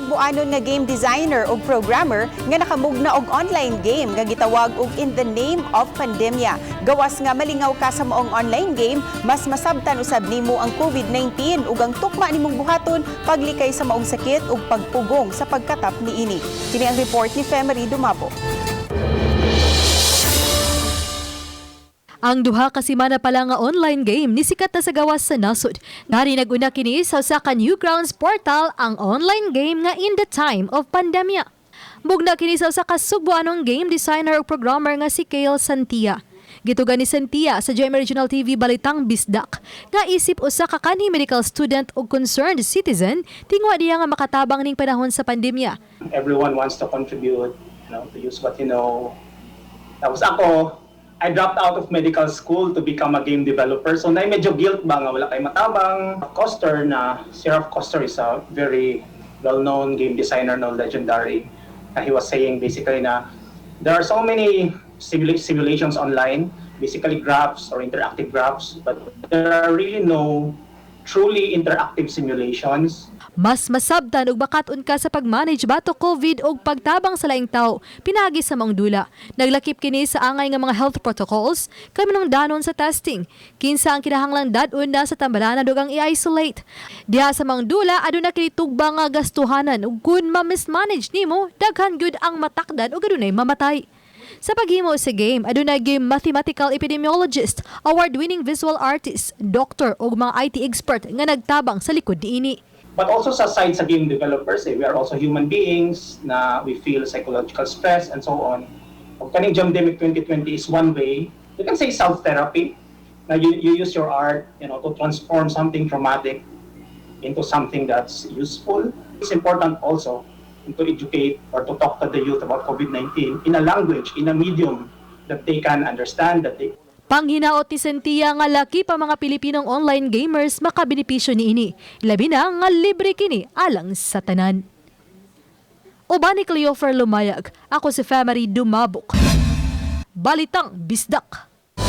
Sugbuanon nga game designer o programmer nga nakamugna og online game nga gitawag og In the Name of Pandemia. Gawas nga malingaw ka sa moong online game, mas masabtan usab nimo ang COVID-19 ug ang tukma nimong buhaton paglikay sa maong sakit ug pagpugong sa pagkatap niini. Kini ang report ni Femery Dumabo. Ang duha ka semana pa lang nga online game ni sikat na sa gawas sa nasod. Nari naguna kini sa usa ka Newgrounds portal ang online game nga In the Time of Pandemia. Bugna kini sa usa ka Sugbuanong game designer ug programmer nga si Kale Santia. Gitugan ni Santia sa GM Regional TV Balitang Bisdak nga isip usa ka kanhi medical student ug concerned citizen tingwa diya nga makatabang ning panahon sa pandemya. Everyone wants to contribute, to use what you know. Tapos ako, I dropped out of medical school to become a game developer. So na medyo guilt ba nga wala kay matabang. Koster na, Seraph Koster is a very well-known game designer, legendary. He was saying basically na there are so many simulations online, basically graphs or interactive graphs, but there are really no truly interactive simulations. Mas masabtan ug bakaton ka sa pag-manage batok COVID ug pagtabang sa laing tawo pinagi sa maong dula. Naglakip kini sa angay nga mga health protocols kay manungdanon sa testing. Kinsa ang kinahanglang dad-on na sa tambalanan ug ang i-isolate. Diha sa maong dula aduna kini tugba nga gastuhanan ug kun ma-mismanage nimo daghan gyud ang matakdan ug adunay mamatay. Sa paghimo sa game, adunay game mathematical epidemiologist, award-winning visual artist, doctor ug mga IT expert nga nagtabang sa likod niini. But also sa side sa game developers, we are also human beings na we feel psychological stress and so on. Kung kaning Jamdemic 2020 is one way, you can say self-therapy. Na you use your art, to transform something traumatic into something that's useful. It's important also to educate or to talk to the youth about COVID-19 in a language, in a medium that they can understand, that they Panghinaot ni Santia nga laki pa mga Pilipinong online gamers makabenepisyo niini. Labi na nga libre kini alang sa tanan. Uban ni Cleofer Lumayag, ako si Femery Dumabok. Balitang Bisdak.